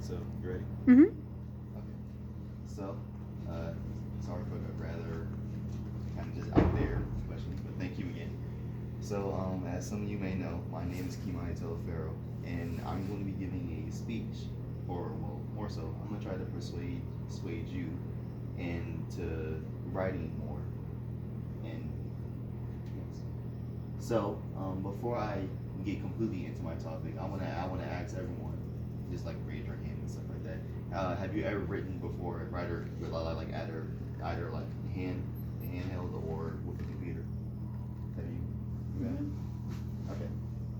So, you ready? Mm-hmm. Okay. So, uh, sorry for the rather kind of just out there questions, but thank you again. So, as some of you may know, my name is Kimani Telefero, and I'm going to be giving a speech, or well, more so, I'm going to try to persuade you into writing more. And yes. So, before I get completely into my topic, I wanna ask everyone, just like raise your hand and stuff like that. Have you ever written before, writer like either like handheld or with a computer? Have you? You have? Okay.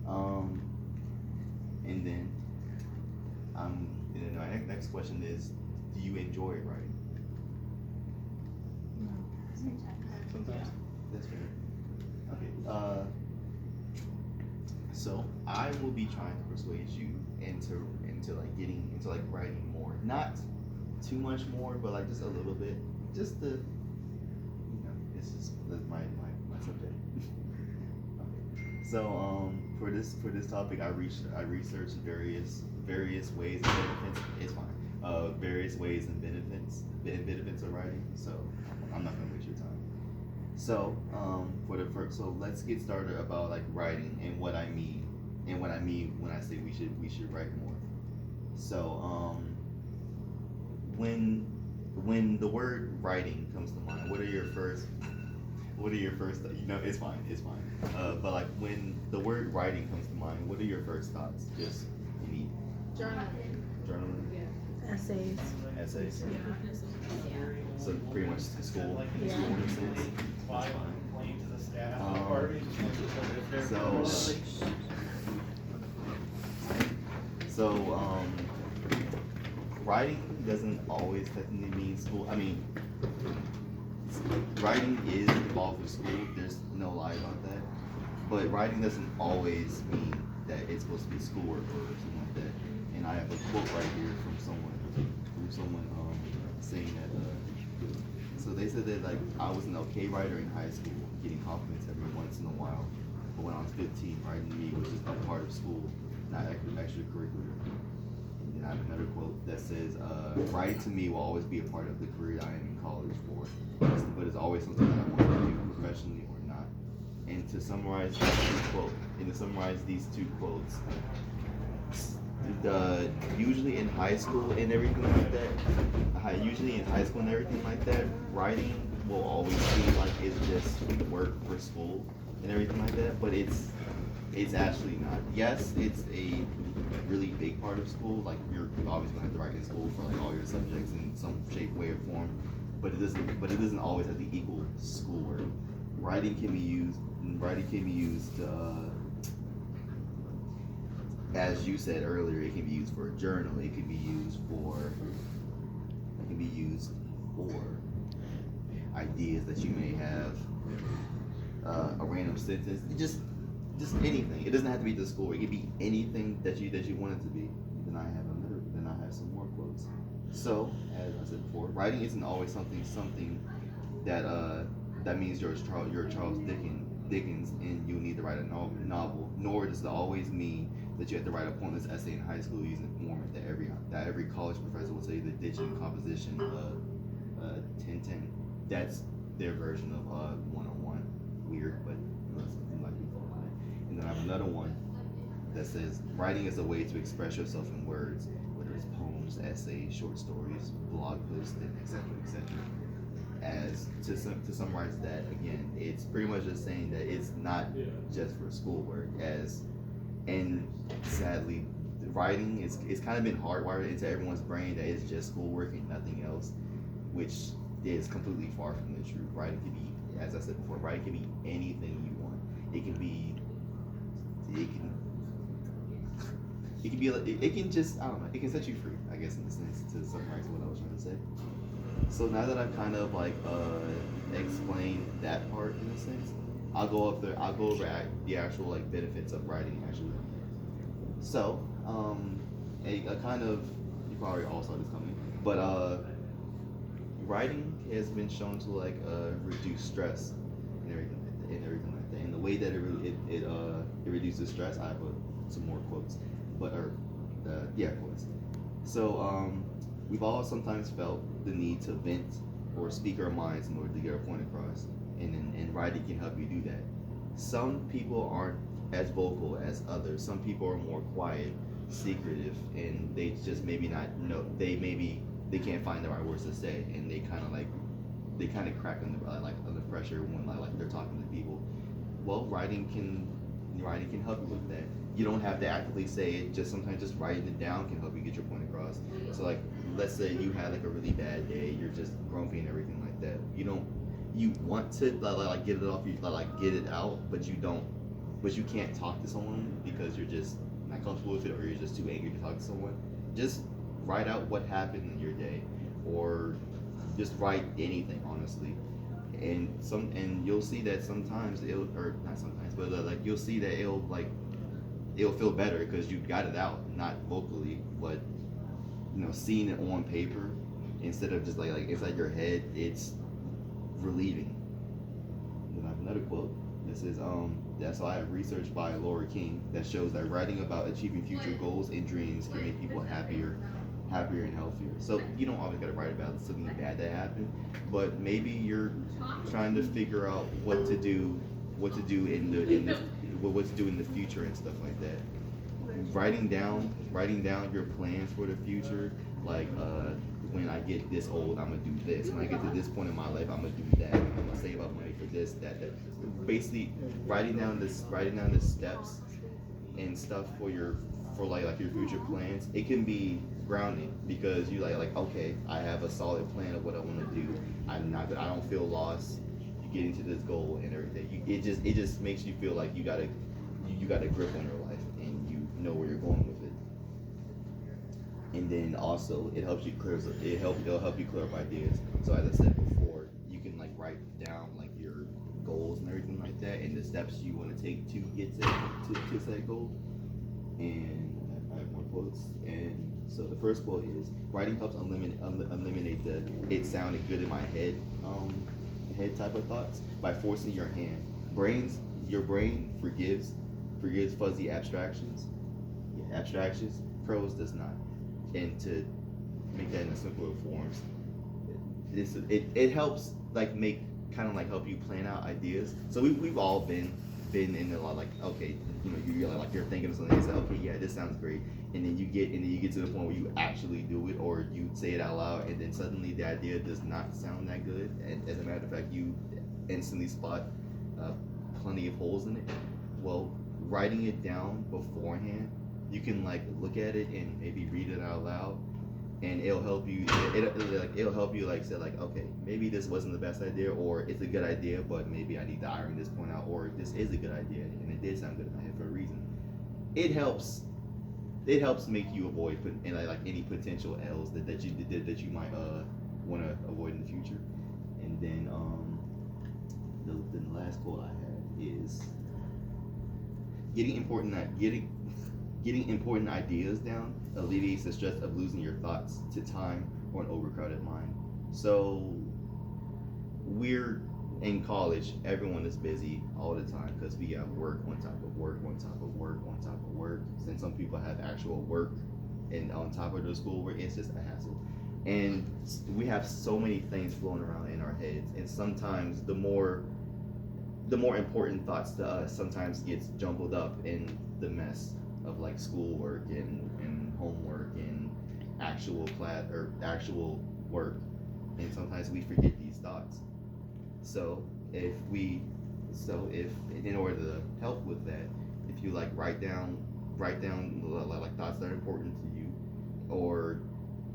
Um, and then and then my next question is, do you enjoy writing? Sometimes. That's fair. Okay. So I will be trying to persuade you into like getting into like writing more, not too much more, but like just a little bit, just to it's just that's my subject. Okay. So for this topic, I researched various ways and benefits. It's fine. Various ways and benefits of writing. So I'm not gonna waste your time. So, for the first, so let's get started about like writing and what I mean when I say we should write more. So, when when the word writing comes to mind, what are your first? It's fine, it's fine. But like when the word writing comes to mind, what are your first thoughts? Just any Journaling. journaling, Essays. essays. Yeah. So pretty much school, Yeah. school essays. That's fine. So, so writing doesn't always technically mean school. I mean, writing is involved with school. There's no lie about that. But writing doesn't always mean that it's supposed to be schoolwork or something like that. And I have a quote right here from someone saying that. So they said that like I was an okay writer in high school, getting compliments every once in a while. But when I was 15, writing to me was just a part of school, not extracurricular. And then I have another quote that says, "Writing to me will always be a part of the career I am in college for, but it's always something that I want to do professionally or not." And to summarize these two quotes, usually in high school and everything like that, writing will always seem like it's just work for school and everything like that. But it's actually not. Yes, it's a really big part of school. Like you're always gonna have to write in school for like all your subjects in some shape, way, or form. But it doesn't always have to equal schoolwork. Writing can be used. Writing can be used. As you said earlier, it can be used for a journal. It can be used for. It can be used for ideas that you may have. A random sentence. Just anything. It doesn't have to be the school. It can be anything that you want it to be. Then I have some more quotes. So, as I said before, writing isn't always something that means you're Charles Dickens and you need to write a novel. Nor does it always mean that you have to write a pointless essay in high school using the format that every college professor will say the digital composition 10-10. That's their version of 101. Weird, but something like we call it. And then I have another one that says writing is a way to express yourself in words, whether it's poems, essays, short stories, blog posts, and etc. etc. As to summarize that again, it's pretty much just saying that it's not just for schoolwork. And sadly, writing it's kind of been hardwired into everyone's brain that it's just schoolwork and nothing else, which is completely far from the truth. Writing can be, as I said before, writing can be anything you want. It can be, it can, it can be, it can just, I don't know, it can set you free, I guess, in a sense, to summarize what I was trying to say. So now that I've kind of like explained that part in a sense, I'll go over the actual like benefits of writing actually. So, a kind of you probably all saw this coming, but writing has been shown to like reduce stress and everything like that. And the way that it reduces stress, I have some more quotes, but or yeah, quotes. So we've all sometimes felt the need to vent or speak our minds in order to get our point across, and writing can help you do that. Some people aren't as vocal as others. Some people are more quiet, secretive, and they just maybe not know. They can't find the right words to say, and they kind of crack under pressure when like they're talking to people. Well, writing can help you with that. You don't have to actively say it. Just sometimes just writing it down can help you get your point across. So like, let's say you had like a really bad day. You're just grumpy and everything like that. You want to get it off you get it out, but you don't. But you can't talk to someone because you're just not comfortable with it, or you're just too angry to talk to someone. Just write out what happened in your day, or just write anything honestly. And you'll see that sometimes it'll, or not sometimes, but like you'll see that it'll feel better because you got it out, not vocally, but seeing it on paper instead of just like inside your head, it's relieving. Then I have another quote. This is that's why I have research by Laura King that shows that writing about achieving future goals and dreams can make people happier and healthier. So you don't always gotta write about something bad that happened, but maybe you're trying to figure out what to do in the future and stuff like that. Writing down your plans for the future, like when I get this old, I'm gonna do this. When I get to this point in my life, I'm gonna do that. I'm gonna save up money for this, that. Basically, writing down the steps and stuff for your future plans. It can be grounding because you okay, I have a solid plan of what I want to do. I don't feel lost getting to this goal and everything. It just makes you feel like you got a grip on your life and you know where you're going with it. And then also it'll help you clear up ideas. So as I said before, you can write down your goals and everything like that, and the steps you want to take to get to that goal. And I have more quotes. And so the first quote is, "Writing helps eliminate the it sounded good in my head type of thoughts by forcing your brain forgives fuzzy abstractions. Prose does not. And to make that in a simpler forms, it helps make help you plan out ideas. So we've all been in a lot okay, you're thinking of something and say, okay, yeah, this sounds great, and then you get to the point where you actually do it, or you say it out loud, and then suddenly the idea does not sound that good, and as a matter of fact you instantly spot plenty of holes in it. Well, writing it down beforehand, you can look at it and maybe read it out loud, and it'll help you. It'll help you say okay, maybe this wasn't the best idea, or it's a good idea, but maybe I need to iron this point out, or this is a good idea and it did sound good in my head for a reason. It helps. It helps make you avoid any potential L's that you might want to avoid in the future. And then the last quote I have is, Getting important ideas down alleviates the stress of losing your thoughts to time or an overcrowded mind. So we're in college, everyone is busy all the time because we have work on top of work on top of work on top of work. And some people have actual work and on top of their schoolwork. It's just a hassle. And we have so many things flowing around in our heads, and sometimes the more important thoughts to us sometimes gets jumbled up in the mess of schoolwork and homework and actual class or actual work, and sometimes we forget these thoughts. So if in order to help with that, if you write down thoughts that are important to you, or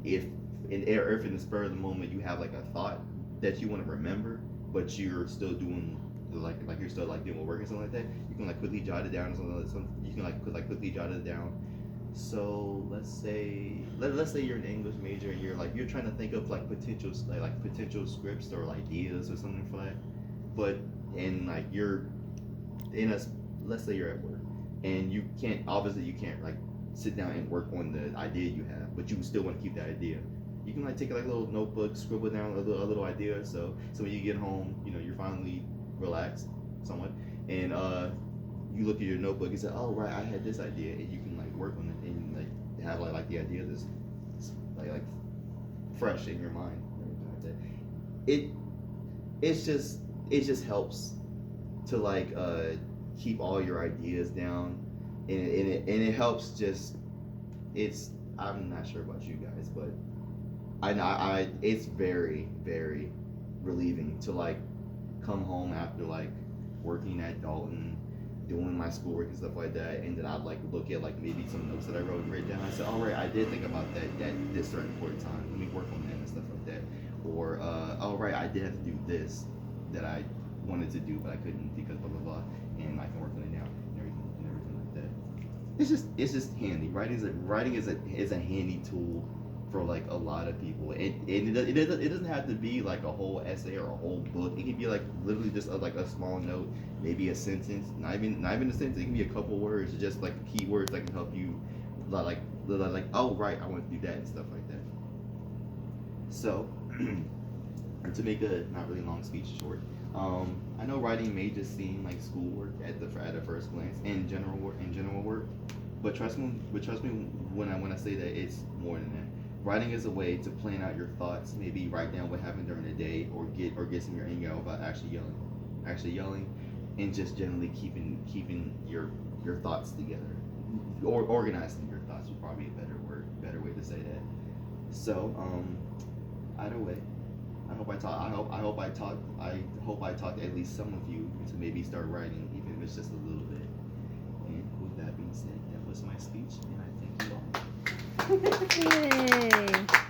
if in the spur of the moment you have a thought that you want to remember, but you're still doing you're still doing work and something like that, you can quickly jot it down or something. You can quickly jot it down. So let's say you're an English major and you're trying to think of potential scripts or ideas or something for that, but and you're in a let's say you're at work and you can't sit down and work on the idea you have, but you still want to keep that idea. You can take a little notebook, scribble down a little idea. So when you get home, you're finally relaxed somewhat, and you look at your notebook and say, oh right, I had this idea, and you can work on it and have the idea of this like fresh in your mind. It it just helps to like keep all your ideas down, and it helps just it's I'm not sure about you guys, but I it's very very relieving to like come home after like working at Dalton, doing my schoolwork and stuff like that, and then I'd like look at like maybe some notes that I wrote and write down. I said, all right, I did think about that this certain point in time. Let me work on that and stuff like that. Or all right, I did have to do this that I wanted to do but I couldn't because blah blah blah, and I can work on it now and everything like that. It's just handy. Writing is a handy tool for like a lot of people. It doesn't have to be like a whole essay or a whole book. It can be like literally just like a small note, maybe a sentence, not even a sentence. It can be a couple words, just like keywords that can help you like oh right, I want to do that and stuff like that. So to make a not really long speech short, I know writing may just seem like schoolwork at a first glance in general work, but trust me when I say that it's more than that. Writing is a way to plan out your thoughts, maybe write down what happened during the day, or get some of your anger out without actually yelling, and just generally keeping your thoughts together, or organizing your thoughts would probably be a better way to say that. So either way, I hope I taught at least some of you to maybe start writing, even if it's just a little bit. And with that being said, that was my speech, and I thank you all. Yay!